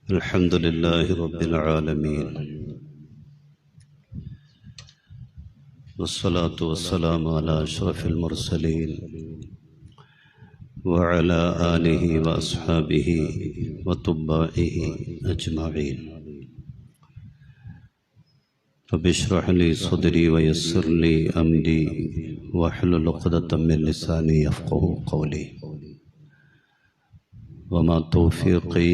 الحمد لله رب العالمين والصلاة والسلام على أشرف المرسلين وعلى آله وأصحابه وتبعه أجمعين. رب اشرح لي صدري ويسر لي أمري واحلل عقدة من لساني يفقهوا قولي وما توفيقي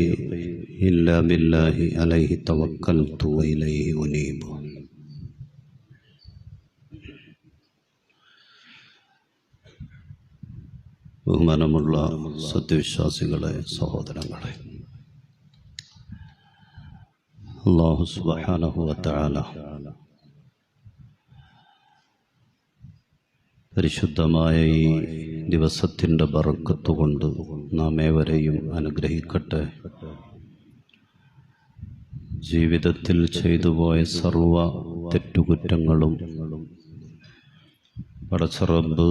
إلا بالله عليه توكلت وإليه أنيب. ബഹുമാനമുള്ള സത്യവിശ്വാസികളെ, സഹോദരങ്ങളെ, അല്ലാഹു സുബ്ഹാനഹു വ തആല പരിശുദ്ധമായ ഈ ദിവസത്തിൻ്റെ ബറക്കത്ത് കൊണ്ട് നാം ഏവരെയും അനുഗ്രഹിക്കട്ടെ. ജീവിതത്തിൽ ചെയ്തുപോയ സർവ തെറ്റുകുറ്റങ്ങളും പടച്ച റബ്ബ്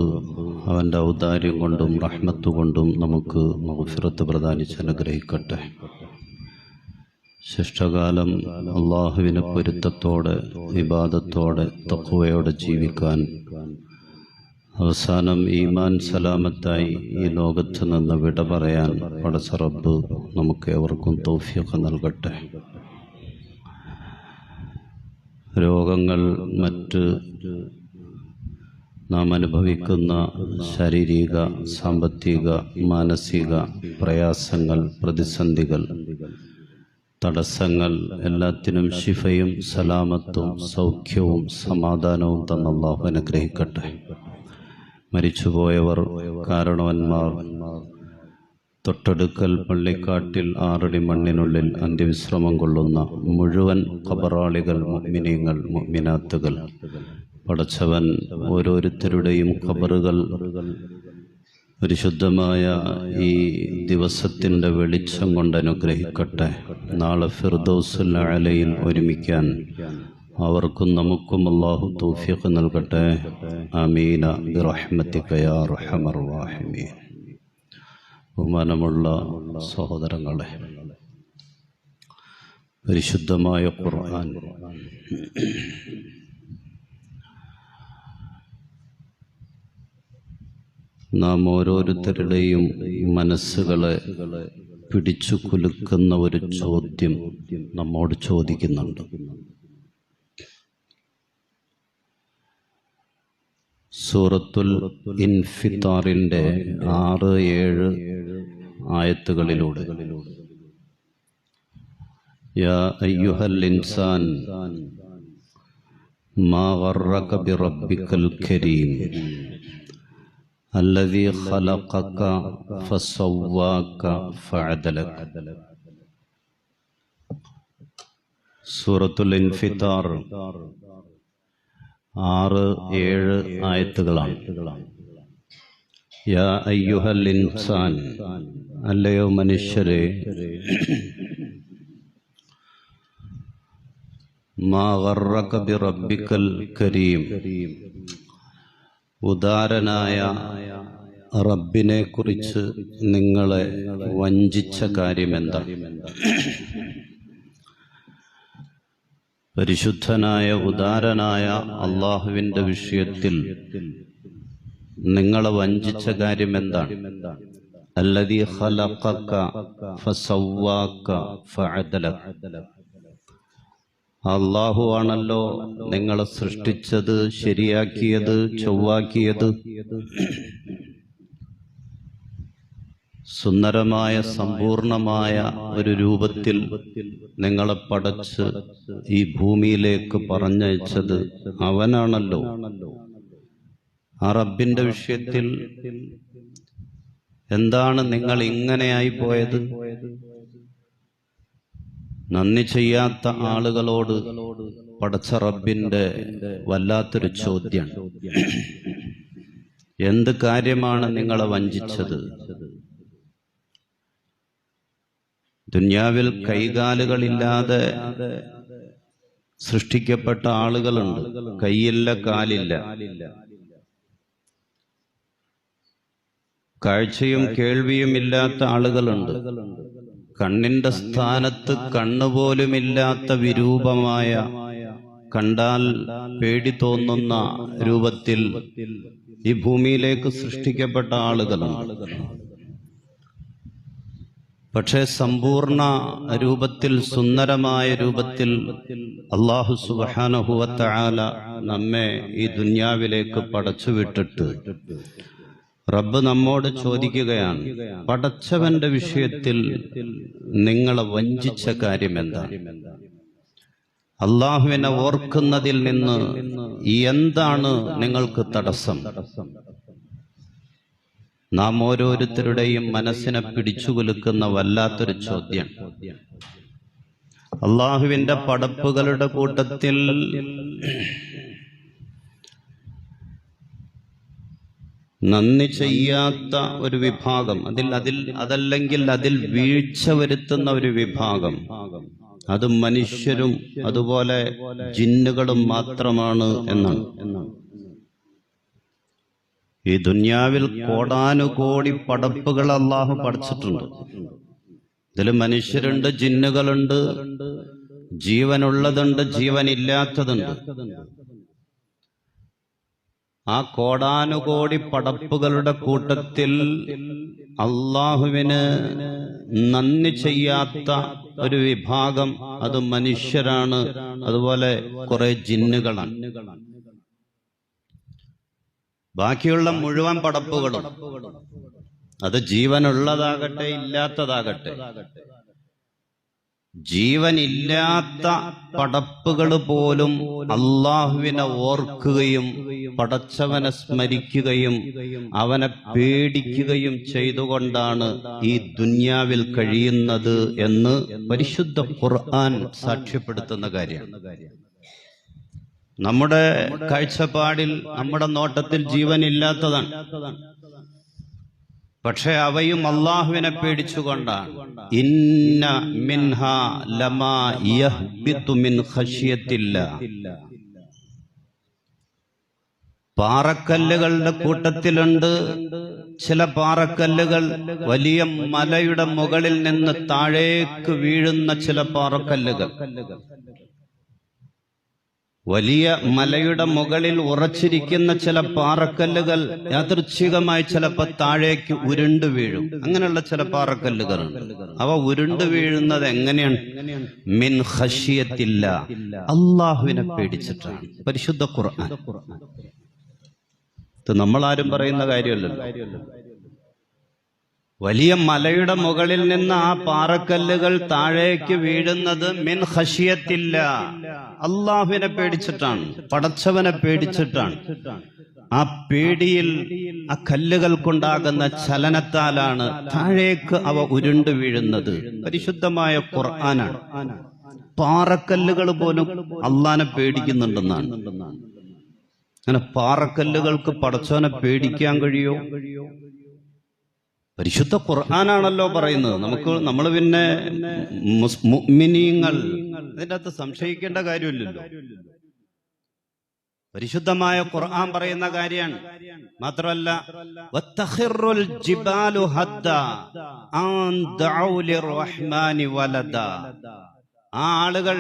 അവൻ്റെ ഔദാര്യം കൊണ്ടും റഹ്മത്ത് കൊണ്ടും നമുക്ക് മഗ്ഫിറത്ത് പ്രദാനിച്ച് അനുഗ്രഹിക്കട്ടെ. ശിഷ്ടകാലം അള്ളാഹുവിനെ പൊരുത്തത്തോടെ, ഇബാദത്തോടെ, തഖ്വയോടെ ജീവിക്കാൻ, അവസാനം ഈമാൻ സലാമത്തായി ഈ ലോകത്ത് നിന്ന് വിട പറയാൻ പടച്ച റബ്ബ് നമുക്ക് ഏവർക്കും തൗഫീഖ് നൽകട്ടെ. രോഗങ്ങൾ, മറ്റ് നാം അനുഭവിക്കുന്ന ശാരീരിക, സാമ്പത്തിക, മാനസിക പ്രയാസങ്ങൾ, പ്രതിസന്ധികൾ, തടസ്സങ്ങൾ എല്ലാത്തിനും ശിഫയും സലാമത്തും സൗഖ്യവും സമാധാനവും തന്ന അല്ലാഹു അനുഗ്രഹിക്കട്ടെ. മരിച്ചുപോയവർ, കാരണവന്മാർ, തൊട്ടടുക്കൽ പള്ളിക്കാട്ടിൽ 6 അടി മണ്ണിനുള്ളിൽ അന്ത്യവിശ്രമം കൊള്ളുന്ന മുഴുവൻ ഖബറാളികൾ, മുഅ്മിനീങ്ങൾ, മുഅ്മിനാത്തുകൾ, പടച്ചവൻ ഓരോരുത്തരുടെയും ഖബറുകൾ പരിശുദ്ധമായ ഈ ദിവസത്തിൻ്റെ വെളിച്ചം കൊണ്ട് അനുഗ്രഹിക്കട്ടെ. നാളെ ഫിർദൗസുൽ അലയിൽ ഒരുമിക്കാൻ അവർക്കും നമുക്കും അല്ലാഹു തൗഫീഖ് നൽകട്ടെ. ആമീന ബിറഹ്മതിക യാ അർഹമർ റഹീമീൻ. ബഹുമാനമുള്ള സഹോദരങ്ങളെ, പരിശുദ്ധമായ ഖുർആൻ നാം ഓരോരുത്തരുടെയും മനസ്സുകളെ പിടിച്ചു കുലുക്കുന്ന ഒരു ചോദ്യം നമ്മോട് ചോദിക്കുന്നുണ്ട്. സൂറത്തുൽ ഇൻഫിത്താറിൻ്റെ 6-7 ആയത്തുകളിലൂടെ യാ അയ്യുഹൽ ഇൻസാൻ മാ ഗർറക ബിറബ്ബിക്കൽ കരീം അല്ലദീ ഖലഖക ഫസവ്വാക ഫഅദലക. സൂറത്തുൽ ഇൻഫിത്താർ 6-7 ആയത്തുകളാണ്. യാ അയ്യുഹൽ ഇൻസാൻ, അല്ലയോ മനുഷ്യരെ, മാ ഗർറക ബിറബ്ബിക്കൽ കരീം, ഉദാരനായ റബ്ബിനെ കുറിച്ച് നിങ്ങളെ വഞ്ചിച്ച കാര്യമെന്താണ്? പരിശുദ്ധനായ ഉദാരനായ അള്ളാഹുവിൻ്റെ വിഷയത്തിൽ നിങ്ങളെ വഞ്ചിച്ച കാര്യമെന്താണ്? അല്ലദീ ഖലഖക ഫസവ്വാക ഫഅദലക. അള്ളാഹു ആണല്ലോ നിങ്ങളെ സൃഷ്ടിച്ചത്, ശരിയാക്കിയത്, ചൊവ്വാക്കിയത്. സുന്ദരമായ, സമ്പൂർണമായ ഒരു രൂപത്തിൽ നിങ്ങളെ പടച്ച് ഈ ഭൂമിയിലേക്ക് പറഞ്ഞയച്ചത് അവനാണല്ലോ. ആ റബ്ബിന്റെ വിഷയത്തിൽ എന്താണ് നിങ്ങൾ ഇങ്ങനെയായി പോയത്? നന്ദി ചെയ്യാത്ത ആളുകളോട് പടച്ച റബ്ബിന്റെ വല്ലാത്തൊരു ചോദ്യം. എന്ത് കാര്യമാണ് നിങ്ങളെ വഞ്ചിച്ചത്? ദുനിയാവിൽ കൈകാലുകളില്ലാതെ സൃഷ്ടിക്കപ്പെട്ട ആളുകളുണ്ട്. കൈയില്ല, കാലില്ല. കാഴ്ചയും കേൾവിയും ഇല്ലാത്ത ആളുകളുണ്ട്. കണ്ണിന്റെ സ്ഥാനത്ത് കണ്ണുപോലുമില്ലാത്ത വിരൂപമായ, കണ്ടാൽ പേടി തോന്നുന്ന രൂപത്തിൽ ഈ ഭൂമിയിലേക്ക് സൃഷ്ടിക്കപ്പെട്ട ആളുകളുണ്ട്. പക്ഷേ സമ്പൂർണ്ണ രൂപത്തിൽ, സുന്ദരമായ രൂപത്തിൽ അല്ലാഹു സുബ്ഹാനഹു വ തആല നമ്മെ ഈ ദുനിയാവിലേക്ക് പടച്ചുവിട്ടിട്ട് റബ്ബ് നമ്മോട് ചോദിക്കുകയാണ്, പടച്ചവന്റെ വിഷയത്തിൽ നിങ്ങളെ വഞ്ചിച്ച കാര്യം എന്താണ്? അള്ളാഹുവിനെ ഓർക്കുന്നതിൽ നിന്ന് എന്താണ് നിങ്ങൾക്ക് തടസ്സം? നാം ഓരോരുത്തരുടെയും മനസ്സിനെ പിടിച്ചുകുലുക്കുന്ന വല്ലാത്തൊരു ചോദ്യം. അള്ളാഹുവിന്റെ പടപ്പുകളുടെ കൂട്ടത്തിൽ നന്ദി ചെയ്യാത്ത ഒരു വിഭാഗം, അതല്ലെങ്കിൽ അതിൽ വീഴ്ച വരുത്തുന്ന ഒരു വിഭാഗം, അത് മനുഷ്യരും അതുപോലെ ജിന്നുകളും മാത്രമാണ് എന്നാണ്. ഈ ദുനിയാവിൽ കോടാനുകോടി പടപ്പുകൾ അള്ളാഹു പഠിച്ചിട്ടുണ്ട്. ഇതിൽ മനുഷ്യരുണ്ട്, ജിന്നുകളുണ്ട്, ജീവനുള്ളതുണ്ട്, ജീവനില്ലാത്തതുണ്ട്. ആ കോടാനുകോടി പടപ്പുകളുടെ കൂട്ടത്തിൽ അള്ളാഹുവിന് നന്ദി ചെയ്യാത്ത ഒരു വിഭാഗം, അത് മനുഷ്യരാണ്, അതുപോലെ കുറെ ജിന്നുകളാണ്. ബാക്കിയുള്ള മുഴുവൻ പടപ്പുകളും, അത് ജീവനുള്ളതാകട്ടെ ഇല്ലാത്തതാകട്ടെ, ജീവനില്ലാത്ത പടപ്പുകൾ പോലും അള്ളാഹുവിനെ ഓർക്കുകയും പടച്ചവനെ സ്മരിക്കുകയും അവനെ പേടിക്കുകയും ചെയ്തുകൊണ്ടാണ് ഈ ദുനിയാവിൽ കഴിയുന്നത് എന്ന് പരിശുദ്ധ ഖുർആൻ സാക്ഷ്യപ്പെടുത്തുന്ന കാര്യമാണ്. നമ്മുടെ കാഴ്ചപ്പാടിൽ, നമ്മുടെ നോട്ടത്തിൽ ജീവനില്ലാത്തതാണ്. പക്ഷെ അവയും അള്ളാഹുവിനെ പേടിച്ചുകൊണ്ടാണ്. ഇന്ന മിൻഹാ ലമാ യഹ്ബിതു മിൻ ഖശിയത്തില്ലാഹ്. പാറക്കല്ലുകളുടെ കൂട്ടത്തിലുണ്ട് ചില പാറക്കല്ലുകൾ, വലിയ മലയുടെ മുകളിൽ നിന്ന് താഴേക്ക് വീഴുന്ന ചില പാറക്കല്ലുകൾ. വലിയ മലയുടെ മുകളിൽ ഉറച്ചിരിക്കുന്ന ചില പാറക്കല്ലുകൾ യാദൃച്ഛികമായി ചിലപ്പോൾ താഴേക്ക് ഉരുണ്ടു വീഴും. അങ്ങനെയുള്ള ചില പാറക്കല്ലുകളുണ്ട്. അവ ഉരുണ്ടു വീഴുന്നത് എങ്ങനെയാണ്? മിൻ ഖശിയത്തില്ലാഹ്, അള്ളാഹുവിനെ പേടിച്ചിട്ടാണ്. പരിശുദ്ധ ഖുർആൻ. ഇത് നമ്മളാരും പറയുന്ന കാര്യമല്ലല്ലോ. വലിയ മലയുടെ മുകളിൽ നിന്ന് ആ പാറക്കല്ലുകൾ താഴേക്ക് വീഴുന്നത് മിൻ ഖശിയത്തില്ലാഹ്, അള്ളാഹുവിനെ പേടിച്ചിട്ടാണ്, പടച്ചവനെ പേടിച്ചിട്ടാണ്. ആ പേടിയിൽ ആ കല്ലുകൾക്കുണ്ടാകുന്ന ചലനത്താലാണ് താഴേക്ക് അവ ഉരുണ്ടു വീഴുന്നത്. പരിശുദ്ധമായ ഖുർആനാണ്. പാറക്കല്ലുകൾ പോലും അള്ളാഹനെ പേടിക്കുന്നുണ്ടെന്നാണ്. അങ്ങനെ പാറക്കല്ലുകൾക്ക് പടച്ചവനെ പേടിക്കാൻ കഴിയോ? പരിശുദ്ധ ഖുർആനാണല്ലോ പറയുന്നത്. നമ്മൾ പിന്നെ മുഅ്മിനീങ്ങൾ, ഇതിൻ്റെ അകത്ത് സംശയിക്കേണ്ട കാര്യമില്ലല്ലോ. പരിശുദ്ധമായ ഖുർആൻ പറയുന്ന കാര്യമാണ്. മാത്രമല്ല, വത്തഖിറുൽ ജിബാലു ഹദ്ദാ അൻ ദഉ ലിർറഹ്മാനി വലദാ. ആ ആളുകൾ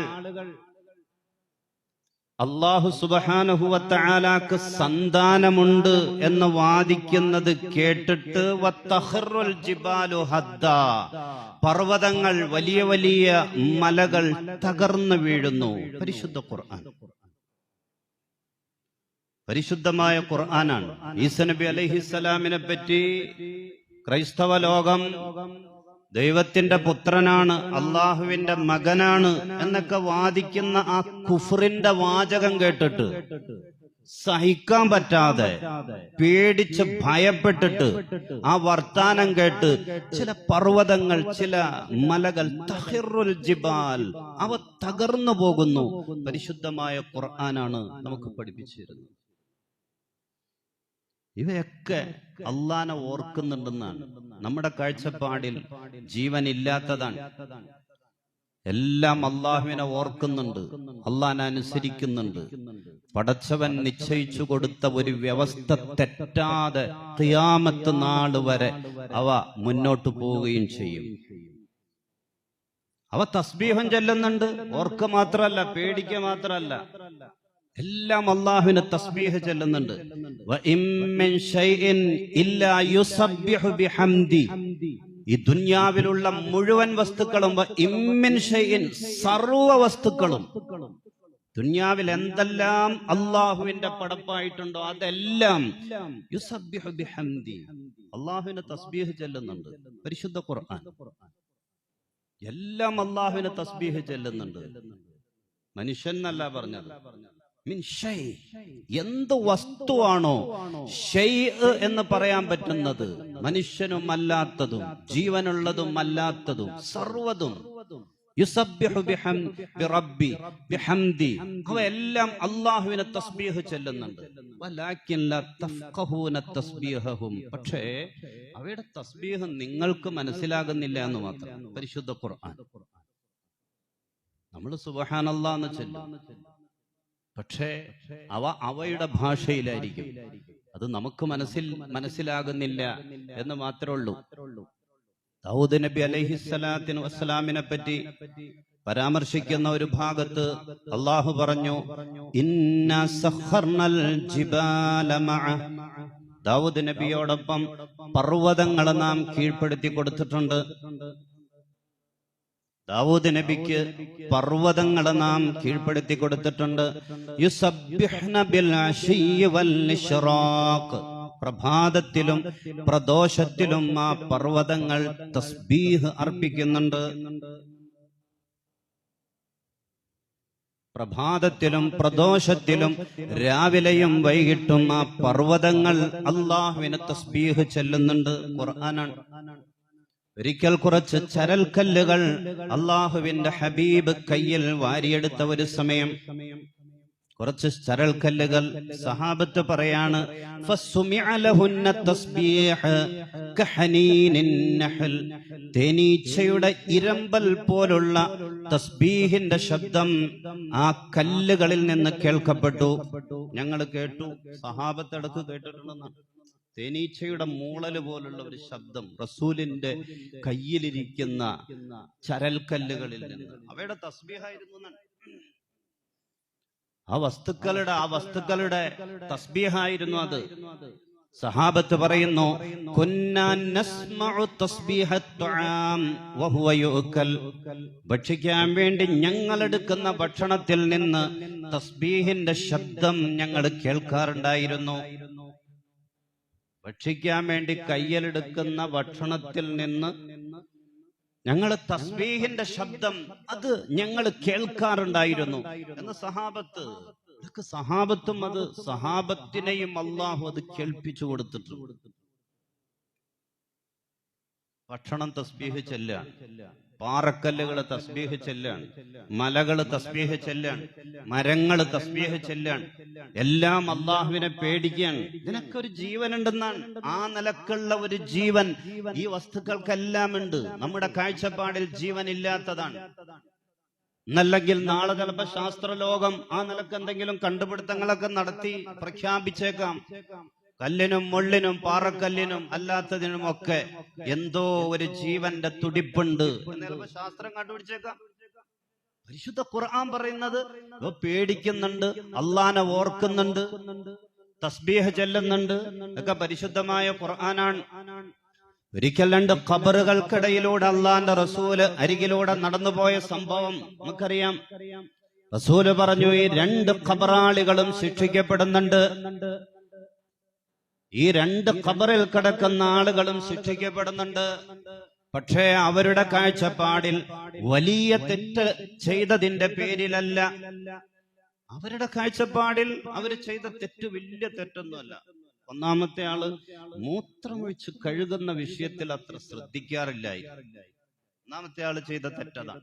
അല്ലാഹു സുബ്ഹാനഹു വ തആലാക്ക് സന്താനമുണ്ട് എന്ന് വാദിക്കുന്നത് കേട്ടിട്ട് വത്തഖിറുൽ ജിബാലു ഹദ്ദാ, പർവ്വതങ്ങൾ, വലിയ വലിയ മലകൾ തകർന്നു വീഴുന്നു. പരിശുദ്ധ ഖുർആൻ, പരിശുദ്ധമായ ഖുർആനാണ്. ഈസാ നബി അലൈഹിസ്സലാമിനെ പറ്റി ക്രൈസ്തവ ലോകം ദൈവത്തിന്റെ പുത്രനാണ്, അള്ളാഹുവിന്റെ മകനാണ് എന്നൊക്കെ വാദിക്കുന്ന ആ കുഫറിന്റെ വാചകം കേട്ടിട്ട് സഹിക്കാൻ പറ്റാതെ, പേടിച്ച് ഭയപ്പെട്ടിട്ട് ആ വർത്താനം കേട്ട് ചില പർവ്വതങ്ങൾ, ചില മലകൾ, തഖിറുൽ ജിബാൽ, അവ തകർന്നു പോകുന്നു. പരിശുദ്ധമായ ഖുർആനാണ് നമുക്ക് പഠിപ്പിച്ചിരുന്നത്. ഇവയൊക്കെ അള്ളാനെ ഓർക്കുന്നുണ്ടെന്നാണ്. നമ്മുടെ കാഴ്ചപ്പാടിൽ ജീവനില്ലാത്തതാണ്. എല്ലാം അള്ളാഹുവിനെ ഓർക്കുന്നുണ്ട്, അള്ളാഹിനെ അനുസരിക്കുന്നുണ്ട്. പടച്ചവൻ നിശ്ചയിച്ചു കൊടുത്ത ഒരു വ്യവസ്ഥ തെറ്റാതെ ഖിയാമത്ത് നാൾ വരെ അവ മുന്നോട്ട് പോവുകയും ചെയ്യും. അവ തസ്ബീഹം ചെല്ലുന്നുണ്ട്, ഓർക്ക മാത്രമല്ല, പേടിക്ക മാത്രമല്ല, എല്ലാം അള്ളാഹുവിനെ തസ്ബീഹ് ചെല്ലുന്നുണ്ട്. ഈ ദുനിയാവിലുള്ള മുഴുവൻ വസ്തുക്കളും, സർവ വസ്തുക്കളും, ദുനിയാവിൽ എന്തെല്ലാം അള്ളാഹുവിന്റെ പടപ്പായിട്ടുണ്ടോ അതെല്ലാം യുസബ്ബിഹു ബിഹംദി, അള്ളാഹുവിനെ തസ്ബീഹ് ചെല്ലുന്നുണ്ട്. പരിശുദ്ധ ഖുർആൻ എല്ലാം അള്ളാഹുവിനെ തസ്ബീഹ് ചെല്ലുന്നുണ്ട്. മനുഷ്യൻ എന്നല്ല പറഞ്ഞത്, മിൻ ഷൈ, എന്ത് വസ്തുവാണോ ഷൈ എന്ന് പറയാൻ പറ്റുന്നത്, മനുഷ്യനും അല്ലാത്തതും ജീവനുള്ളതും അല്ലാത്തതും സർവ്വതും യുസബ്ബിഹു ബിറബ്ബി ബിഹംദി, അവയെല്ലാം അള്ളാഹുവിനെ തസ്ബീഹ് ചെല്ലുന്നുണ്ട്. വലാകിൻ ലാ തഫ്ഖഹൂന തസ്ബീഹഹും, പക്ഷേ അവയുടെ തസ്ബീഹ് നിങ്ങൾക്ക് മനസ്സിലാകുന്നില്ല എന്ന് മാത്രം. പരിശുദ്ധ ഖുർആൻ നമ്മൾ സുബ്ഹാനല്ലാഹ് എന്ന് ചൊല്ലും, പക്ഷേ അവയുടെ ഭാഷയിലായിരിക്കും. അത് നമുക്ക് മനസ്സിലാകുന്നില്ല എന്ന് മാത്രമേ ഉള്ളൂ. ദാവൂദ് നബി അലൈഹിസ്സലാത്തു വസ്സലാമിനെ പറ്റി പരാമർശിക്കുന്ന ഒരു ഭാഗത്ത് അള്ളാഹു പറഞ്ഞു, ഇന്നാ സഖർനൽ ജിബാല മഅ, ദാവൂദ് നബിയോടൊപ്പം പർവ്വതങ്ങളെ നാം കീഴ്പ്പെടുത്തി കൊടുത്തിട്ടുണ്ട്. ദാവൂദ് നബിക്ക് പർവ്വതങ്ങളെ നാം കീഴ്പ്പെടുത്തി കൊടുത്തിട്ടുണ്ട്. യുസബ്ബിഹ്ന ബിൽ അശിയ്യി വൽ ഇശ്റാഖ്, പ്രഭാതത്തിലും പ്രദോഷത്തിലും ആ പർവ്വതങ്ങൾ തസ്ബീഹ് അർപ്പിക്കുന്നുണ്ട്. പ്രഭാതത്തിലും പ്രദോഷത്തിലും രാവിലെയും വൈകിട്ടും ആ പർവ്വതങ്ങൾ അള്ളാഹുവിനെ തസ്ബീഹ് ചെല്ലുന്നുണ്ട്. ഖുർആനാണ്. ഒരിക്കൽ കുറച്ച് ചരൽക്കല്ലുകൾ അള്ളാഹുവിന്റെ ഹബീബ് കയ്യിൽ വാരിയെടുത്ത ഒരു സമയം, കുറച്ച് ചരൽക്കല്ലുകൾ, സഹാബത്ത് പറയാണ്, തേനീച്ചയുടെ ഇരമ്പൽ പോലുള്ള തസ്ബീഹിന്റെ ശബ്ദം ആ കല്ലുകളിൽ നിന്ന് കേൾക്കപ്പെട്ടു. ഞങ്ങൾ കേട്ടു, സഹാബത്തടക്ക് കേട്ടിട്ടുണ്ടെന്നാണ്. തേനീച്ചയുടെ മൂളല് പോലുള്ള ഒരു ശബ്ദം റസൂലിന്റെ കയ്യിലിരിക്കുന്ന ചരൽക്കല്ലുകളിൽ നിന്ന്, അവയുടെ തസ്ബീഹായിരുന്നു. ആ വസ്തുക്കളുടെ തസ്ബീഹായിരുന്നു അത്. സഹാബത്ത് പറയുന്നു, കുന്നാ നസ്മഉ തസ്ബീഹത് തുആം വഹുവ യുഅക്കൽ, ഭക്ഷിക്കാൻ വേണ്ടി ഞങ്ങൾ എടുക്കുന്ന ഭക്ഷണത്തിൽ നിന്ന് തസ്ബീഹിന്റെ ശബ്ദം ഞങ്ങൾ കേൾക്കാറുണ്ടായിരുന്നു. ഭക്ഷിക്കാൻ വേണ്ടി കയ്യിലെടുക്കുന്ന ഭക്ഷണത്തിൽ നിന്ന് ഞങ്ങൾ തസ്ബീഹിന്റെ ശബ്ദം അത് ഞങ്ങൾ കേൾക്കാറുണ്ടായിരുന്നു എന്ന് സഹാബത്ത്. ഇതൊക്കെ സഹാബത്തും, അത് സഹാബത്തിനെയും അള്ളാഹു അത് കേൾപ്പിച്ചു കൊടുത്തിട്ടുണ്ട്. ഭക്ഷണം തസ്ബീഹ് ചെല്ലാണ്, പാറക്കല്ലുകൾ തസ്ബീഹ് ചെല്ലാണ്, മലകൾ തസ്ബീഹ് ചെല്ലാണ്, മരങ്ങൾ തസ്ബീഹ് ചെല്ലാണ്, എല്ലാം അള്ളാഹുവിനെ പേടിക്കുകയാണ്. ഇതിനൊക്കെ ഒരു ജീവനുണ്ടെന്നാണ്. ആ നിലക്കുള്ള ഒരു ജീവൻ ഈ വസ്തുക്കൾക്കെല്ലാം ഉണ്ട്. നമ്മുടെ കാഴ്ചപ്പാടിൽ ജീവൻ ഇല്ലാത്തതാണ്. എന്നല്ലെങ്കിൽ നാളെ ചിലപ്പോ ശാസ്ത്രലോകം ആ നിലക്ക് എന്തെങ്കിലും കണ്ടുപിടുത്തങ്ങളൊക്കെ നടത്തി പ്രഖ്യാപിച്ചേക്കാം. കല്ലിനും മുള്ളിനും പാറക്കല്ലിനും അല്ലാത്തതിനും ഒക്കെ എന്തോ ഒരു ജീവന്റെ തുടിപ്പുണ്ട് എന്ന് ശാസ്ത്രം കണ്ടുപിടിച്ചേക്കാം. പരിശുദ്ധ ഖുർആൻ പറയുന്നത് പേടിക്കുന്നുണ്ട്, അള്ളാനെ ഓർക്കുന്നുണ്ട്, തസ്ബീഹ് ചെല്ലുന്നുണ്ട്, ഒക്കെ പരിശുദ്ധമായ ഖുർആനാണ്. ഒരിക്കൽ 2 ഖബറുകൾക്കിടയിലൂടെ അള്ളാന്റെ റസൂല് അരികിലൂടെ നടന്നുപോയ സംഭവം നമുക്കറിയാം. റസൂല് പറഞ്ഞു, ഈ 2 ഖബറാളികളും ശിക്ഷിക്കപ്പെടുന്നുണ്ട്. ഈ 2 ഖബറിൽ കിടക്കുന്ന ആളുകളും ശിക്ഷിക്കപ്പെടുന്നുണ്ട്. പക്ഷേ അവരുടെ കാഴ്ചപ്പാടിൽ വലിയ തെറ്റ് ചെയ്തതിന്റെ പേരിലല്ല. അവരുടെ കാഴ്ചപ്പാടിൽ അവർ ചെയ്ത തെറ്റ് വലിയ തെറ്റൊന്നുമല്ല. ഒന്നാമത്തെ ആള് മൂത്രമൊഴിച്ച് കഴുകുന്ന വിഷയത്തിൽ അത്ര ശ്രദ്ധിക്കാറില്ലായിരുന്നു. ഒന്നാമത്തെ ആള് ചെയ്ത തെറ്റതാണ്.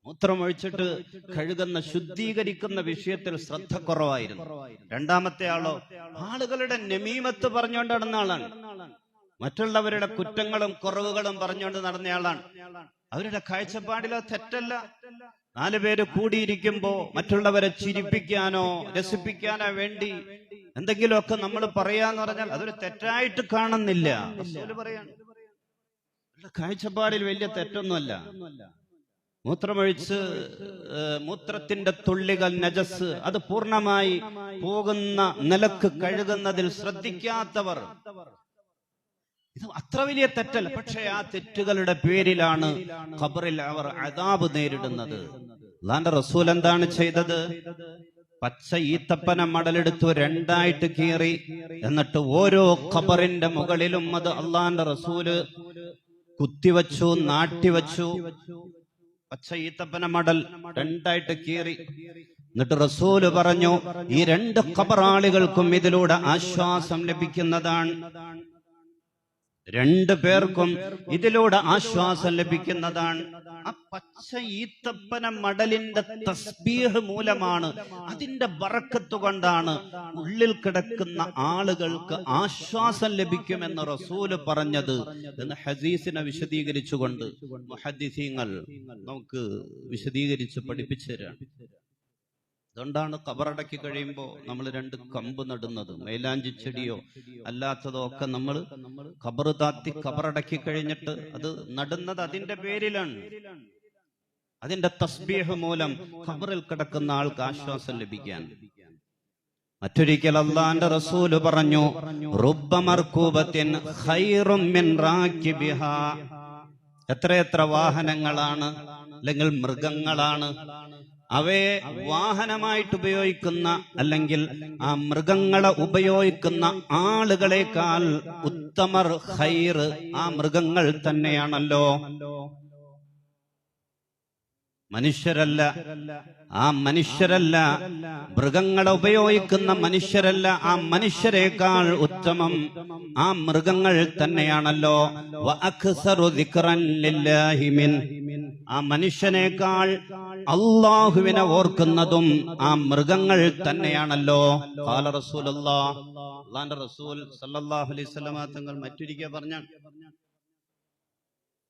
മൂത്രമൊഴിച്ചിട്ട് കഴുകുന്ന, ശുദ്ധീകരിക്കുന്ന വിഷയത്തിൽ ശ്രദ്ധ കുറവായിരുന്നു. രണ്ടാമത്തെ ആളോ ആളുകളുടെ നമീമത്ത് പറഞ്ഞുകൊണ്ട് നടന്ന ആളാണ്. മറ്റുള്ളവരുടെ കുറ്റങ്ങളും കുറവുകളും പറഞ്ഞുകൊണ്ട് നടന്നയാളാണ്. അവരുടെ കാഴ്ചപ്പാടിലോ തെറ്റല്ല. 4 പേര് കൂടിയിരിക്കുമ്പോ മറ്റുള്ളവരെ ചിരിപ്പിക്കാനോ രസിപ്പിക്കാനോ വേണ്ടി എന്തെങ്കിലുമൊക്കെ നമ്മൾ പറയാന്ന് പറഞ്ഞാൽ അതൊരു തെറ്റായിട്ട് കാണുന്നില്ല. റസൂല് പറയാണ് കാഴ്ചപ്പാടിൽ വലിയ തെറ്റൊന്നുമല്ല. മൂത്രമൊഴിച്ച് മൂത്രത്തിന്റെ തുള്ളികൾ നജസ് അത് പൂർണ്ണമായി പോകുന്ന നിലക്ക് കഴുകുന്നതിൽ ശ്രദ്ധിക്കാത്തവർ, ഇത് അത്ര വലിയ തെറ്റല്ല. പക്ഷെ ആ തെറ്റുകളുടെ പേരിലാണ് ഖബറിൽ അവർ അദാബ് നേരിടുന്നത്. അല്ലാഹുവിന്റെ റസൂൽ എന്താണ് ചെയ്തത്? പച്ച ഈത്തപ്പന മടലെടുത്തു 2ആയിട്ട് കീറി, എന്നിട്ട് ഓരോ ഖബറിന്റെ മുകളിലും അത് അല്ലാഹുവിന്റെ റസൂല് കുത്തിവച്ചു, നാട്ടിവച്ചു. പച്ച ഈത്തപ്പന മടൽ 2ആയിട്ട് കീറി. എന്നിട്ട് റസൂല് പറഞ്ഞു, ഈ 2 ഖബറാളികൾക്കും ഇതിലൂടെ ആശ്വാസം ലഭിക്കുന്നതാണ്. 2 പേർക്കും ഇതിലൂടെ ആശ്വാസം ലഭിക്കുന്നതാണ്. ആ പച്ച ഈത്തപ്പന മടലിന്റെ തസ്ബീഹ് മൂലമാണ്, അതിന്റെ ബറക്കത്ത് കൊണ്ടാണ് ഉള്ളിൽ കിടക്കുന്ന ആളുകൾക്ക് ആശ്വാസം ലഭിക്കുമെന്ന് റസൂല് പറഞ്ഞത് എന്ന് ഹദീസിനെ വിശദീകരിച്ചുകൊണ്ട് മുഹദ്ദിസീങ്ങൾ നമുക്ക് വിശദീകരിച്ച് പഠിപ്പിച്ചു തരാണ്. അതുകൊണ്ടാണ് ഖബറടക്കി കഴിയുമ്പോൾ നമ്മൾ 2 കമ്പ് നടുന്നത്. മൈലാഞ്ചി ചെടിയോ അല്ലാത്തതോ ഒക്കെ നമ്മൾ ഖബർ താത്തി ഖബറടക്കി കഴിഞ്ഞിട്ട് അത് നടുന്നത് അതിന്റെ പേരിലാണ്. അതിന്റെ തസ്ബീഹ് മൂലം ഖബറിൽ കിടക്കുന്ന ആൾക്ക് ആശ്വാസം ലഭിക്കാൻ. മറ്റൊരിക്കൽ അല്ലാഹുവിന്റെ റസൂല് പറഞ്ഞു, റുബ്ബ മർകൂബത്തിൻ ഖൈറും മിൻ റാകിബിഹാ. എത്രയെത്ര വാഹനങ്ങളാണ് അല്ലെങ്കിൽ മൃഗങ്ങളാണ്, അവയെ വാഹനമായിട്ട് ഉപയോഗിക്കുന്ന അല്ലെങ്കിൽ ആ മൃഗങ്ങളെ ഉപയോഗിക്കുന്ന ആളുകളെക്കാൾ ഉത്തമർ ഖൈർ ആ മൃഗങ്ങൾ തന്നെയാണല്ലോ. മനുഷ്യരല്ല, ആ മനുഷ്യരല്ല, മൃഗങ്ങളെ ഉപയോഗിക്കുന്ന മനുഷ്യരല്ല, ആ മനുഷ്യരെക്കാൾ ഉത്തമം ആ മൃഗങ്ങൾ തന്നെയാണല്ലോ. വഅക്സറു ദിക്റൻ ലില്ലാഹി മിൻ, ആ മനുഷ്യനേക്കാൾ അല്ലാഹുവിനെ ഓർക്കുന്നതും ആ മൃഗങ്ങൾ തന്നെയാണല്ലോ. ഖാല റസൂലുള്ളാഹ്, അല്ലാഹുവിന്റെ റസൂൽ സല്ലല്ലാഹു അലൈഹി വസല്ലമ തങ്ങൾ മറ്റൊരിക്കൽ പറഞ്ഞു,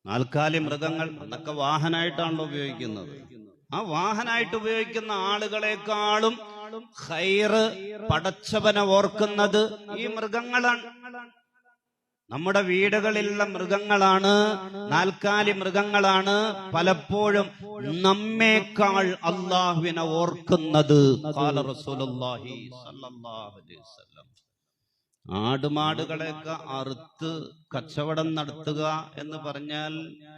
4 കാലി മൃഗങ്ങൾ അതൊക്കെ വാഹനമായിട്ടാണല്ലോ ഉപയോഗിക്കുന്നത്. ആ വാഹനമായിട്ട് ഉപയോഗിക്കുന്ന ആളുകളെക്കാളും ഖൈറ് പടച്ചവനെ ഓർക്കുന്നത് ഈ മൃഗങ്ങളാണ്. നമ്മുടെ വീടുകളിലുള്ള മൃഗങ്ങളാണ്, 4 കാലി മൃഗങ്ങളാണ് പലപ്പോഴും നമ്മേക്കാൾ അല്ലാഹുവിനെ ഓർക്കുന്നത്. ഖാല റസൂലുള്ളാഹി സ്വല്ലല്ലാഹു അലൈഹി വസല്ലം. ആടുമാടുകളെയൊക്കെ അറുത്ത് കച്ചവടം നടത്തുക എന്ന് പറഞ്ഞാൽ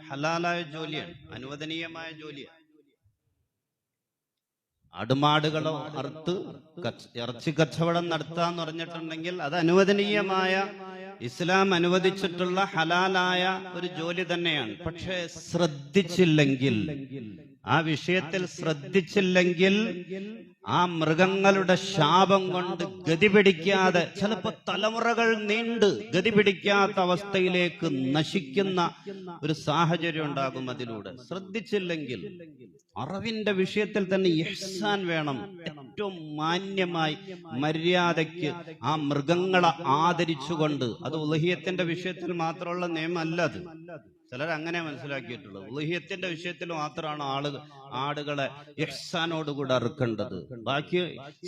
ഹലാലായ ജോലിയാണ്, അനുവദനീയമായ ജോലിയാണ്. ആടുമാടുകളോ അറുത്ത് ഇറച്ചി കച്ചവടം നടത്തുക എന്ന് പറഞ്ഞിട്ടുണ്ടെങ്കിൽ അത് അനുവദനീയമായ, ഇസ്ലാം അനുവദിച്ചിട്ടുള്ള ഹലാലായ ഒരു ജോലി തന്നെയാണ്. പക്ഷെ ശ്രദ്ധിച്ചില്ലെങ്കിൽ, ആ വിഷയത്തിൽ ശ്രദ്ധിച്ചില്ലെങ്കിൽ ആ മൃഗങ്ങളുടെ ശാപം കൊണ്ട് ഗതി പിടിക്കാതെ ചിലപ്പോ തലമുറകൾ നീണ്ട് ഗതി പിടിക്കാത്ത അവസ്ഥയിലേക്ക് നശിക്കുന്ന ഒരു സാഹചര്യം ഉണ്ടാകും. അതിലൂടെ ശ്രദ്ധിച്ചില്ലെങ്കിൽ അറിവിന്റെ വിഷയത്തിൽ തന്നെ ഇഹ്സാൻ വേണം. ഏറ്റവും മാന്യമായി മര്യാദയ്ക്ക് ആ മൃഗങ്ങളെ ആദരിച്ചുകൊണ്ട്, അത് ഉളുഹിയത്തിന്റെ വിഷയത്തിൽ മാത്രമുള്ള നിയമമല്ല. അത് ചിലർ അങ്ങനെ മനസ്സിലാക്കിയിട്ടുള്ളത്. ഉളുഹിയത്തിന്റെ വിഷയത്തിൽ മാത്രമാണ് ആടുകളെ ഇഹ്സാനോടുകൂടെ അറുക്കേണ്ടത്. ബാക്കി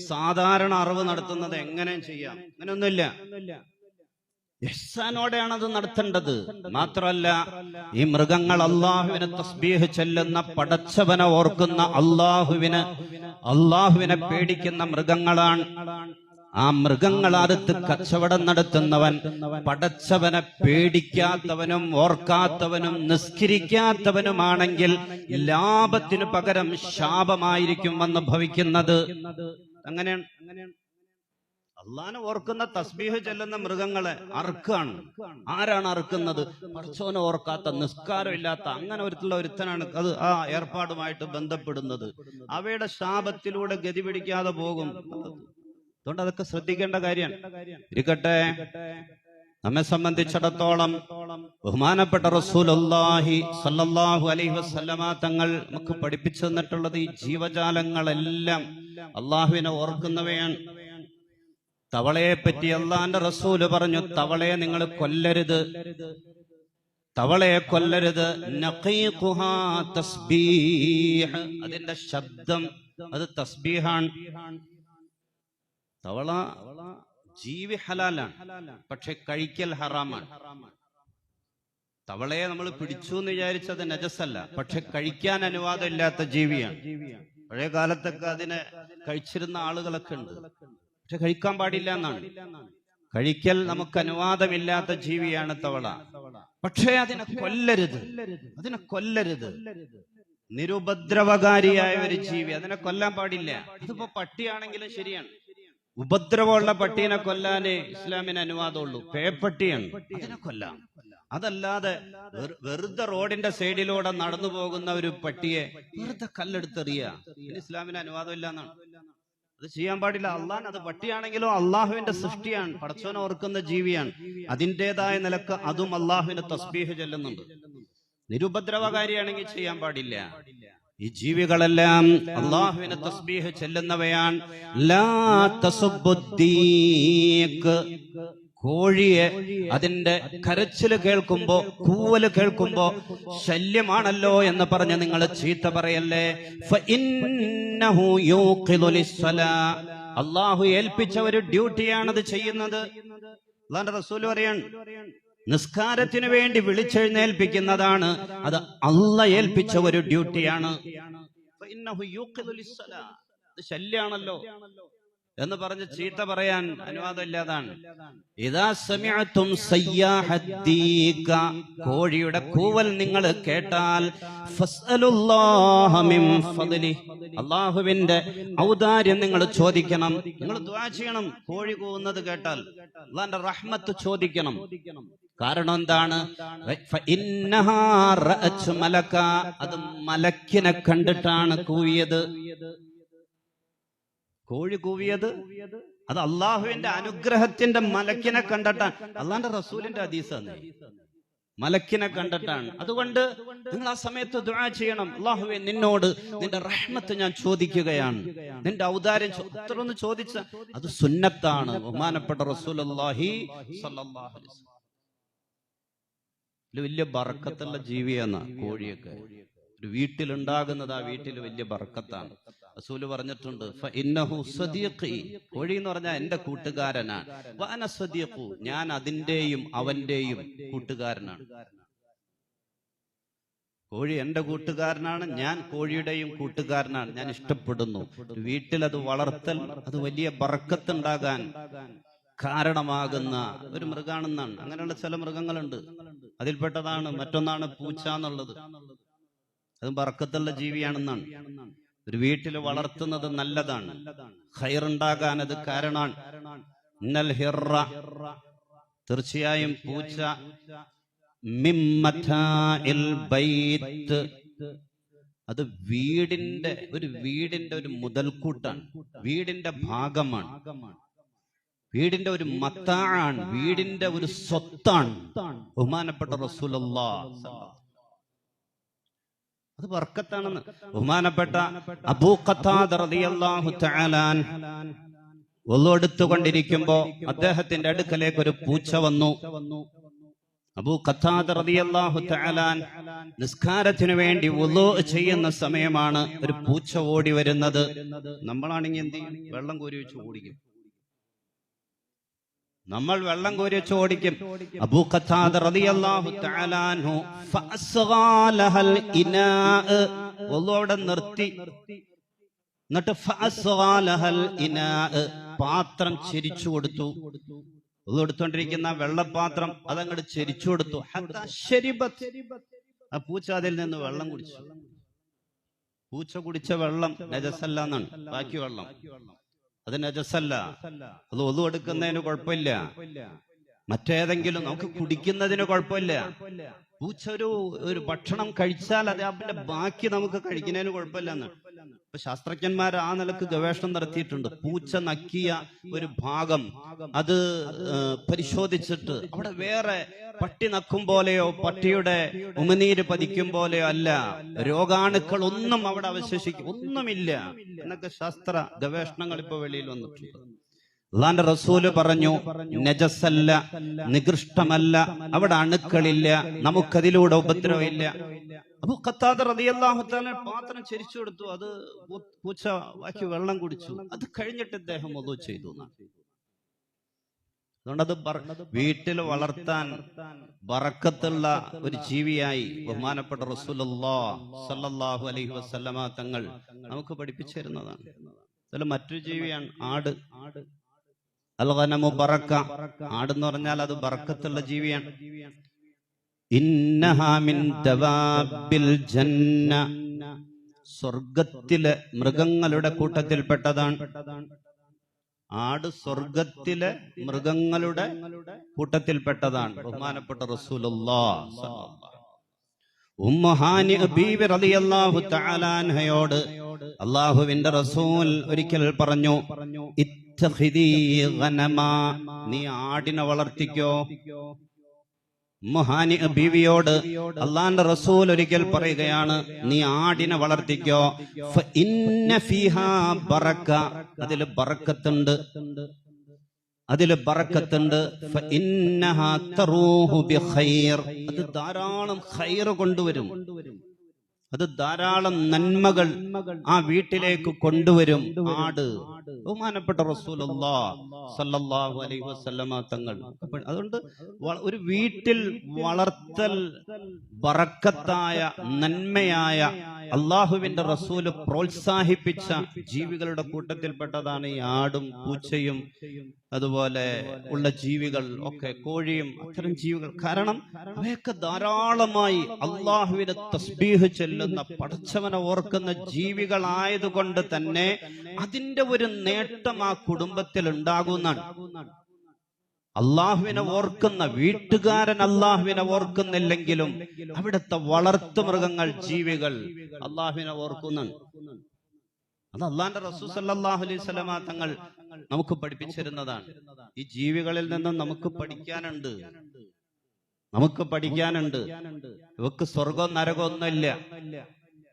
സാധാരണ അറിവ് നടത്തുന്നത് എങ്ങനെ ചെയ്യാം, അങ്ങനെയൊന്നുമില്ല. ഇഹ്സാനോടെയാണ് അത് നടത്തേണ്ടത്. മാത്രമല്ല, ഈ മൃഗങ്ങൾ അള്ളാഹുവിനെ തസ്ബീഹ് ചെല്ലുന്ന, പടച്ചവനെ ഓർക്കുന്ന, അള്ളാഹുവിനെ പേടിക്കുന്ന മൃഗങ്ങളാണ്. ആ മൃഗങ്ങൾ അറുത്ത് കച്ചവടം നടത്തുന്നവൻ പടച്ചവനെ പേടിക്കാത്തവനും ഓർക്കാത്തവനും നിസ്കരിക്കാത്തവനുമാണെങ്കിൽ ലാഭത്തിനു പകരം ശാപമായിരിക്കും വന്ന് ഭവിക്കുന്നത്. അങ്ങനെയാണ്. അള്ളാഹനെ ഓർക്കുന്ന, തസ്ബീഹ് ചെല്ലുന്ന മൃഗങ്ങളെ അറുക്കാണ്. ആരാണ് അറുക്കുന്നത്? പടച്ചവനെ ഓർക്കാത്ത, നിസ്കാരം ഇല്ലാത്ത അങ്ങനെ ഒരുത്തനാണ് അത് ആ ഏർപ്പാടുമായിട്ട് ബന്ധപ്പെടുന്നത്. അവയുടെ ശാപത്തിലൂടെ ഗതി പിടിക്കാതെ പോകും. അതുകൊണ്ട് അതൊക്കെ ശ്രദ്ധിക്കേണ്ട കാര്യമാണ്. ഇരിക്കട്ടെ, നമ്മെ സംബന്ധിച്ചിടത്തോളം ബഹുമാനപ്പെട്ട റസൂലുള്ളാഹി സ്വല്ലല്ലാഹു അലൈഹി വസല്ലമ തങ്ങൾ നമുക്ക് പഠിപ്പിച്ചു തന്നിട്ടുള്ളത് ഈ ജീവജാലങ്ങളെല്ലാം അള്ളാഹുവിനെ ഓർക്കുന്നവയാണ്. തവളയെ പറ്റി അള്ളാന്റെ റസൂല് പറഞ്ഞു, തവളയെ നിങ്ങൾ കൊല്ലരുത്, തവളയെ കൊല്ലരുത്. നഖീഖുഹാ തസ്ബീഹ്, അതിന്റെ ശബ്ദം അത് തസ്ബീഹാണ്. തവള ജീവി ഹലാലാണ്, പക്ഷെ കഴിക്കൽ ഹറാമാണ്. തവളയെ നമ്മൾ പിടിച്ചു എന്ന് വിചാരിച്ചത് നജസല്ല, പക്ഷെ കഴിക്കാൻ അനുവാദം ഇല്ലാത്ത ജീവിയാണ്. പഴയ കാലത്തൊക്കെ അതിനെ കഴിച്ചിരുന്ന ആളുകളൊക്കെ ഉണ്ട്, പക്ഷെ കഴിക്കാൻ പാടില്ല എന്നാണ്. കഴിക്കൽ നമുക്ക് അനുവാദമില്ലാത്ത ജീവിയാണ് തവള. പക്ഷേ അതിനെ കൊല്ലരുത്, അതിനെ കൊല്ലരുത്. നിരുപദ്രവകാരിയായ ഒരു ജീവി, അതിനെ കൊല്ലാൻ പാടില്ല. അതിപ്പോ പട്ടിയാണെങ്കിലും ശരിയാണ്. ഉപദ്രവമുള്ള പട്ടീനെ കൊല്ലാനേ ഇസ്ലാമിന് അനുവാദമുള്ളൂ. പേപ്പട്ടിയാണ്, അതിനെ കൊല്ലാം. അതല്ലാതെ വെറുതെ റോഡിന്റെ സൈഡിലൂടെ നടന്നു പോകുന്ന ഒരു പട്ടിയെ വെറുതെ കല്ലെടുത്തെറിയ ഇസ്ലാമിന് അനുവാദമില്ല എന്നാണ്. അത് ചെയ്യാൻ പാടില്ല. അള്ളാൻ അത് പട്ടിയാണെങ്കിലും അള്ളാഹുവിന്റെ സൃഷ്ടിയാണ്, പടച്ചോനെ ഓർക്കുന്ന ജീവിയാണ്. അതിൻ്റെതായ നിലക്ക് അതും അള്ളാഹുവിന്റെ തസ്ബീഹ് ചെല്ലുന്നുണ്ട്. നിരുപദ്രവകാരിയാണെങ്കിൽ ചെയ്യാൻ പാടില്ല. ഈ ജീവികളെല്ലാം അള്ളാഹുവിനെ തസ്ബീഹ് ചെല്ലുന്നവയാണ്. ലാ തസുബ്ബുദ്ദീഖ്, കോഴിയെ അതിന്റെ കരച്ചില് കേൾക്കുമ്പോ, കൂവല് കേൾക്കുമ്പോ ശല്യമാണല്ലോ എന്ന് പറഞ്ഞ് നിങ്ങൾ ചീത്ത പറയല്ലേ. ഫഇന്നഹു യൂഖിദു ലിസ്സലാ, അള്ളാഹു ഏൽപ്പിച്ച ഒരു ഡ്യൂട്ടിയാണത് ചെയ്യുന്നത്. അല്ലാഹുവിന്റെ റസൂൽ പറയാണ്, നിസ്കാരത്തിന് വേണ്ടി വിളിച്ചെഴുന്നേൽപ്പിക്കുന്നതാണ്. അത് അള്ളാഹ് ഏൽപ്പിച്ച ഒരു ഡ്യൂട്ടിയാണ്. ഫഇന്നഹു യൂഖിദു ലിസ്സലാ, ഇത് ശല്യാണല്ലോ എന്ന് പറഞ്ഞ് ചീത്ത പറയാൻ അനുവാദമില്ലാതാണ്. ഇദാ സമിഅതും സയ്യാഹദ്ദീക, കോഴിയുടെ കൂവൽ നിങ്ങൾ കേട്ടാൽ ഫസ്അലുല്ലാഹ മിൻ ഫദ്ലി, അല്ലാഹുവിന്റെ ഔദാര്യം നിങ്ങൾ ചോദിക്കണം, നിങ്ങൾ ദുആ ചെയ്യണം. കോഴി കൂവുന്നത് കേട്ടാൽ അല്ലാഹുവിന്റെ റഹ്മത്ത് ചോദിക്കണം. കാരണം എന്താണ്? ഫഇന്നഹാ റഅത് മലക, അത് മലക്കിനെ കണ്ടിട്ടാണ് കൂവിയത്. കോഴി കൂവിയത് അത് അള്ളാഹുവിന്റെ അനുഗ്രഹത്തിന്റെ മലക്കിനെ കണ്ടിട്ടാണ്. അള്ളാന്റെ റസൂലിന്റെ ഹദീസാണ്, മലക്കിനെ കണ്ടിട്ടാണ്. അതുകൊണ്ട് നിങ്ങൾ ആ സമയത്ത് ദുആ ചെയ്യണം. അള്ളാഹുവേ, നിന്നോട് നിന്റെ റഹ്മത്ത് ഞാൻ ചോദിക്കുകയാണ്, നിന്റെ ഔദാര്യം ഇത്രയൊന്ന് ചോദിച്ച അത് സുന്നത്താണ്. ബഹുമാനപ്പെട്ട റസൂലുള്ളാഹി സ്വല്ലല്ലാഹു അലൈഹി വസല്ലം വലിയ ബർക്കത്തുള്ള ജീവിയാണ് കോഴിയൊക്കെ. ഒരു വീട്ടിലുണ്ടാകുന്നത് ആ വീട്ടിൽ വലിയ ബർക്കത്താണ്. റസൂല് പറഞ്ഞിട്ടുണ്ട്, ഫഇന്നഹു സദീഖി, കോഴി എന്ന് പറഞ്ഞാൽ എന്റെ കൂട്ടുകാരനാണ്. വഅന സദീഖു, ഞാൻ അതിന്റെയും അവന്റെയും കൂട്ടുകാരനാണ്. കോഴി എന്റെ കൂട്ടുകാരനാണ്, ഞാൻ കോഴിയുടെയും കൂട്ടുകാരനാണ്. ഞാൻ ഇഷ്ടപ്പെടുന്നു. വീട്ടിൽ അത് വളർത്തൽ അത് വലിയ ബർക്കത്തുണ്ടാകാൻ കാരണമാകുന്ന ഒരു മൃഗാണെന്നാണ്. അങ്ങനെയുള്ള ചില മൃഗങ്ങളുണ്ട്, അതിൽപ്പെട്ടതാണ് മറ്റൊന്നാണ് പൂച്ച എന്നുള്ളത്. അതും ബർക്കത്തുള്ള ജീവിയാണെന്നാണ്. ഒരു വീട്ടിൽ വളർത്തുന്നത് നല്ലതാണ്, ഖൈറുണ്ടാകാൻ അത് കാരണമാണ്. ഇന്നൽ ഹിറ, തീർച്ചയായും പൂച്ച, മിമ്മഥാഇൽ ബൈത്ത്, അത് വീടിന്റെ ഒരു മുതൽക്കൂട്ടാണ്, വീടിന്റെ ഭാഗമാണ്, വീടിന്റെ ഒരു മത്താആണ്, വീടിന്റെ ഒരു സ്വത്താണ്. ബഹുമാനപ്പെട്ട റസൂലുള്ളാഹ് അത് ബർക്കത്താണെന്ന്. ബഹുമാനപ്പെട്ട അബൂ ഖത്താദ റളിയല്ലാഹു തആല വളു എടുത്തുകൊണ്ടിരിക്കുമ്പോ അദ്ദേഹത്തിന്റെ അടുക്കലേക്ക് ഒരു പൂച്ച വന്നു. അബൂ ഖത്താദ റളിയല്ലാഹു തആല നിസ്കാരത്തിന് വേണ്ടി വളു ചെയ്യുന്ന സമയമാണ് ഒരു പൂച്ച ഓടി വരുന്നത്. നമ്മളാണെങ്കിൽ എന്ത് ചെയ്യും? വെള്ളം കോരി വെച്ച് ഓടിക്കും. നമ്മൾ വെള്ളം കോരി വെച്ച് ഓടിക്കും. അബൂ ഖത്താദ റളിയല്ലാഹു തആല അൻഹു ഫഅസ്ഗാ ലഹൽ ഇനാ, വളുവിടെ നിർത്തി, എന്നിട്ട് ഫഅസ്ഗാ ലഹൽ ഇനാ, പാത്രം ചെരിച്ചു കൊടുത്തു. വളു എടുത്തുകൊണ്ടിരിക്കുന്ന വെള്ളപ്പാത്രം അതങ്ങോട്ട് ചെരിച്ചു കൊടുത്തു. ഹത്താ ശരിബത്, ആ പൂച്ച അതിൽ നിന്ന് വെള്ളം കുടിച്ചു. പൂച്ച കുടിച്ച വെള്ളം നജസല്ല എന്നാണ്, ബാക്കി വെള്ളം അത് നജസല്ല. അത് ഒതു എടുക്കുന്നതിന് കുഴപ്പമില്ല, മറ്റേതെങ്കിലും നമുക്ക് കുടിക്കുന്നതിന് കുഴപ്പമില്ല. പൂച്ച ഒരു ഭക്ഷണം കഴിച്ചാൽ അത് അതിന്റെ ബാക്കി നമുക്ക് കഴിക്കുന്നതിന് കുഴപ്പമില്ല എന്ന്. ഇപ്പൊ ശാസ്ത്രജ്ഞന്മാർ ആ നിലക്ക് ഗവേഷണം നടത്തിയിട്ടുണ്ട്. പൂച്ച നക്കിയ ഒരു ഭാഗം അത് പരിശോധിച്ചിട്ട് അവിടെ വേറെ പട്ടി നക്കും പോലെയോ പട്ടിയുടെ ഉമിനീര് പതിക്കും പോലെയോ അല്ല, രോഗാണുക്കൾ ഒന്നും അവിടെ അവശേഷിക്കും, ഒന്നുമില്ല എന്നൊക്കെ ശാസ്ത്ര ഗവേഷണങ്ങൾ ഇപ്പൊ വെളിയിൽ വന്നിട്ടുണ്ട്. അള്ളാന്റെ റസൂല് പറഞ്ഞു, നജസല്ല, നികൃഷ്ടമല്ല, അവിടെ അണുക്കളില്ല, നമുക്കതിലൂടെ ഉപദ്രവമില്ല. അബൂ ഖത്താദ റളിയല്ലാഹു തആല പാത്രം ചരിച്ചു കൊടുത്തു, അത് പൂച്ച ബാക്കി വെള്ളം കുടിച്ചു. അത് കഴിഞ്ഞിട്ട് ഇദ്ദേഹം വുളൂ ചെയ്തു. അതുകൊണ്ടത് വീട്ടിൽ വളർത്താൻ ബറക്കത്തുള്ള ഒരു ജീവിയായി ബഹുമാനപ്പെട്ട റസൂലുള്ളാഹി സ്വല്ലല്ലാഹു അലൈഹി വസല്ലമ തങ്ങൾ നമുക്ക് പഠിപ്പിച്ചു തരുന്നതാണ്. അതിൽ മറ്റൊരു ജീവിയാണ് ആട്. അൽ-ഗനമു ബറക്ക, ആടെന്ന് പറഞ്ഞാൽ അത് ബറക്കത്തുള്ള ജീവിയാണ്. ഇന്നഹാ മിൻ ദവാബിൽ ജന്ന, സ്വർഗത്തിലെ മൃഗങ്ങളുടെ കൂട്ടത്തിൽപ്പെട്ടതാണ്. ആട് സ്വർഗത്തിലെ മൃഗങ്ങളുടെ കൂട്ടത്തിൽപ്പെട്ടതാണ്. ബഹുമാനപ്പെട്ട റസൂലുള്ളാഹി സ്വല്ലല്ലാഹു അലൈഹി വസല്ലം ഉമ്മു ഹാനി ബീവി റളിയല്ലാഹു തആല അൻഹയോട് അല്ലാഹുവിന്റെ റസൂൽ ഒരിക്കൽ പറഞ്ഞു, ഇത്തഖിദീ ഗനമാ, നീ ആടിനെ വളർത്തിക്കോ. മുഹാനി ബീവിയോട് അള്ളാന്റെ റസൂൽ ഒരിക്കൽ പറയുകയാണ്, നീ ആടിനെ വളർത്തിക്കോ. ഫഇന്ന ഫീഹാ ബറക, അതില് ബറക്കത്തുണ്ട്, അതില് ബറക്കത്തുണ്ട്. ഫഇന്നഹാ തറൂഹു ബിഖൈർ, അത് ധാരാളം ഖൈർ കൊണ്ടുവരും, അത് ധാരാളം നന്മകൾ ആ വീട്ടിലേക്ക് കൊണ്ടുവരും ആട്. ബഹുമാനപ്പെട്ട റസൂലുള്ളാഹി സ്വല്ലല്ലാഹു അലൈഹി വസല്ലമ തങ്ങൾ. അതുകൊണ്ട് ഒരു വീട്ടിൽ വളർത്തൽ ബറക്കത്തായ നന്മയായ അള്ളാഹുവിന്റെ റസൂല് പ്രോത്സാഹിപ്പിച്ച ജീവികളുടെ കൂട്ടത്തിൽപ്പെട്ടതാണ് ഈ ആടും പൂച്ചയും അതുപോലെ ഉള്ള ജീവികൾ ഒക്കെ, കോഴിയും, അത്തരം ജീവികൾ. കാരണം അവയൊക്കെ ധാരാളമായി അള്ളാഹുവിനെ തസ്ബീഹ് ചെല്ലുന്ന, പടച്ചവനെ ഓർക്കുന്ന ജീവികളായതുകൊണ്ട് തന്നെ അതിന്റെ ഒരു നേട്ടം ആ കുടുംബത്തിൽ ഉണ്ടാകുന്നതാണ്. അള്ളാഹുവിനെ ഓർക്കുന്ന വീട്ടുകാരൻ അള്ളാഹുവിനെ ഓർക്കുന്നില്ലെങ്കിലും അവിടുത്തെ വളർത്തു മൃഗങ്ങൾ, ജീവികൾ അള്ളാഹുവിനെ ഓർക്കുന്നുണ്ട്. അത് അള്ളാന്റെ റസൂൽ സല്ലല്ലാഹു അലൈഹി വസല്ലമ തങ്ങൾ നമുക്ക് പഠിപ്പിച്ചിരുന്നതാണ്. ഈ ജീവികളിൽ നിന്നും നമുക്ക് പഠിക്കാനുണ്ട്, ഇവക്ക് സ്വർഗവും നരകവും ഒന്നുമില്ല.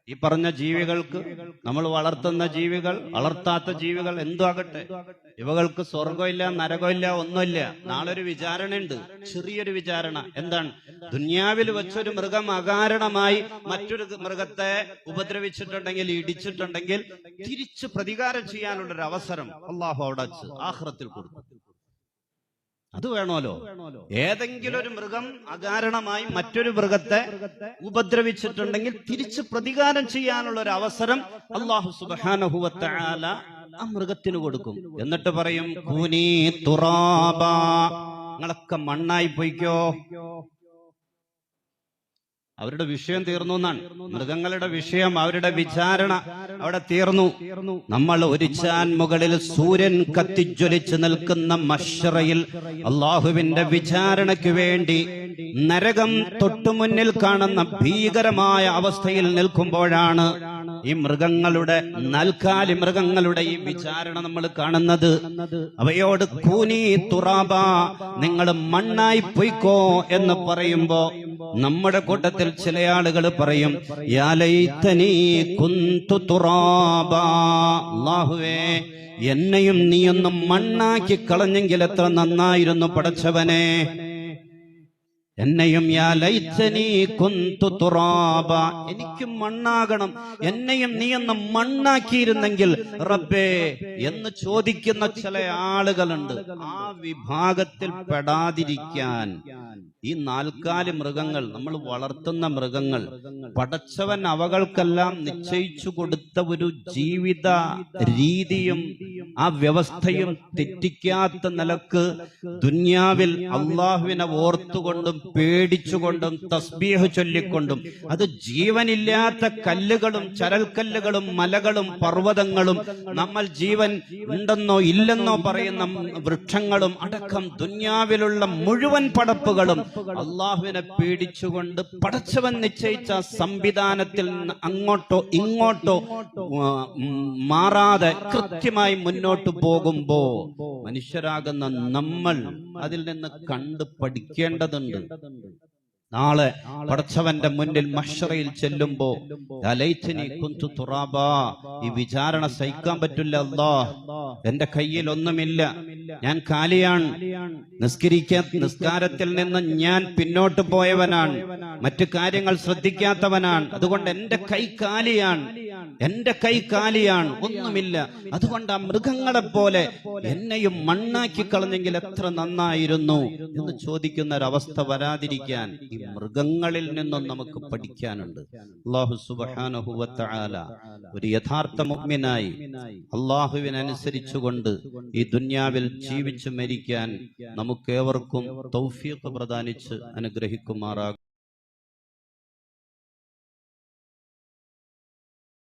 ഈ പറഞ്ഞ ജീവികൾക്ക്, നമ്മൾ വളർത്തുന്ന ജീവികൾ, വളർത്താത്ത ജീവികൾ എന്തുമാകട്ടെ, ഇവകൾക്ക് സ്വർഗമില്ല, നരകമില്ല, ഒന്നുമില്ല. നാളെ ഒരു വിചാരണയുണ്ട്, ചെറിയൊരു വിചാരണ. എന്താണ്? ദുനിയാവിൽ വെച്ചൊരു മൃഗം അകാരണമായി മറ്റൊരു മൃഗത്തെ ഉപദ്രവിച്ചിട്ടുണ്ടെങ്കിൽ, ഇടിച്ചിട്ടുണ്ടെങ്കിൽ തിരിച്ചു പ്രതികാരം ചെയ്യാനുള്ളൊരു അവസരം അള്ളാഹു അവിടെ ആഖിറത്തിൽ കൊടുക്കും. അത് വേണമല്ലോ. ഏതെങ്കിലും ഒരു മൃഗം അകാരണമായി മറ്റൊരു മൃഗത്തെ ഉപദ്രവിച്ചിട്ടുണ്ടെങ്കിൽ തിരിച്ച് പ്രതികാരം ചെയ്യാനുള്ള ഒരു അവസരം അല്ലാഹു സുബ്ഹാനഹു വ തആല ആ മൃഗത്തിന് കൊടുക്കും. എന്നിട്ട് പറയും, കൂനീ തുറാബാ, നിങ്ങളൊക്കെ മണ്ണായി പോയിക്കോ. അവരുടെ വിഷയം തീർന്നു എന്നാണ്. മൃഗങ്ങളുടെ വിഷയം, അവരുടെ വിചാരണ അവിടെ തീർന്നു. നമ്മൾ ഒരിച്ചാൻ മുകളിൽ സൂര്യൻ കത്തിജ്വലിച്ച് നിൽക്കുന്ന മശ്റയിൽ അള്ളാഹുവിന്റെ വിചാരണയ്ക്ക് വേണ്ടി നരകം തൊട്ടുമുന്നിൽ കാണുന്ന ഭീകരമായ അവസ്ഥയിൽ നിൽക്കുമ്പോഴാണ് ഈ മൃഗങ്ങളുടെ, നാൽക്കാലി മൃഗങ്ങളുടെ ഈ വിചാരണ നമ്മൾ കാണുന്നത്. അവയോട് കൂനീ തുറാബ, നിങ്ങൾ മണ്ണായി പൊയ്ക്കോ എന്ന് പറയുമ്പോ നമ്മുടെ കൂട്ടത്തിൽ ചില ആളുകൾ പറയും, യാ ലൈതനീ കുന്തു തുറാബ, അല്ലാഹുവേ എന്നെയും നീയൊന്നും മണ്ണാക്കി കളഞ്ഞെങ്കിൽ എത്ര നന്നായിരുന്നു പടച്ചവനെ. എന്നെയും യാ ലൈതനീ കുന്തു തുറാബ, എനിക്കും മണ്ണാകണം, എന്നെയും നീയൊന്ന് മണ്ണാക്കിയിരുന്നെങ്കിൽ റബ്ബേ എന്ന് ചോദിക്കുന്ന ചില ആളുകളുണ്ട്. ആ വിഭാഗത്തിൽ പെടാതിരിക്കാൻ ഈ നാൽക്കാലി മൃഗങ്ങൾ, നമ്മൾ വളർത്തുന്ന മൃഗങ്ങൾ, പടച്ചവൻ അവകൾക്കെല്ലാം നിശ്ചയിച്ചു കൊടുത്ത ഒരു ജീവിത രീതിയും ആ വ്യവസ്ഥയും തെറ്റിക്കാത്ത നിലക്ക് ദുന്യാവിൽ അള്ളാഹുവിനെ ഓർത്തുകൊണ്ടും പേടിച്ചുകൊണ്ടും തസ്ബീഹ് ചൊല്ലിക്കൊണ്ടും, അത് ജീവനില്ലാത്ത കല്ലുകളും ചരൽക്കല്ലുകളും മലകളും പർവ്വതങ്ങളും, നമ്മൾ ജീവൻ ഉണ്ടെന്നോ ഇല്ലെന്നോ പറയുന്ന വൃക്ഷങ്ങളും അടക്കം ദുന്യാവിലുള്ള മുഴുവൻ പടപ്പുകളും അള്ളാഹുവിനെ പേടിച്ചുകൊണ്ട് പടച്ചവൻ നിശ്ചയിച്ച സംവിധാനത്തിൽ നിന്ന് അങ്ങോട്ടോ ഇങ്ങോട്ടോ മാറാതെ കൃത്യമായി മുന്നോട്ട് പോകുമ്പോ മനുഷ്യരാകുന്ന നമ്മൾ അതിൽ നിന്ന് കണ്ടു പഠിക്കേണ്ടതുണ്ട്. നാളെ പടച്ചവന്റെ മുന്നിൽ മഹ്ശറയിൽ ചെല്ലുമ്പോ ലൈതനി കുന്തു തുറാബ, ഈ വിചാരണ സഹിക്കാൻ പറ്റില്ല അല്ലാഹ്, എന്റെ കയ്യിൽ ഒന്നുമില്ല, ഞാൻ കാലിയാണ്, നിസ്കാരത്തിൽ നിന്ന് ഞാൻ പിന്നോട്ട് പോയവനാണ്, മറ്റു കാര്യങ്ങൾ ശ്രദ്ധിക്കാത്തവനാണ്. അതുകൊണ്ട് എന്റെ കൈ കാലിയാണ്, ഒന്നുമില്ല. അതുകൊണ്ട് ആ മൃഗങ്ങളെ പോലെ എന്നെയും മണ്ണാക്കി കളഞ്ഞെങ്കിൽ എത്ര നന്നായിരുന്നു എന്ന് ചോദിക്കുന്ന ഒരവസ്ഥ വരാതിരിക്കാൻ ഈ മൃഗങ്ങളിൽ നിന്നും നമുക്ക് പഠിക്കാനുണ്ട്. അല്ലാഹു സുബ്ഹാനഹു വ തആല ഒരു യഥാർത്ഥ മുഅ്മിനായി അല്ലാഹുവിനനുസരിച്ചുകൊണ്ട് ഈ ദുനിയാവിൽ ജീവിച്ചു മരിക്കാൻ നമുക്കേവർക്കും തൗഫീഖ് പ്രദാനിച്ച് അനുഗ്രഹിക്കുമാറാകും.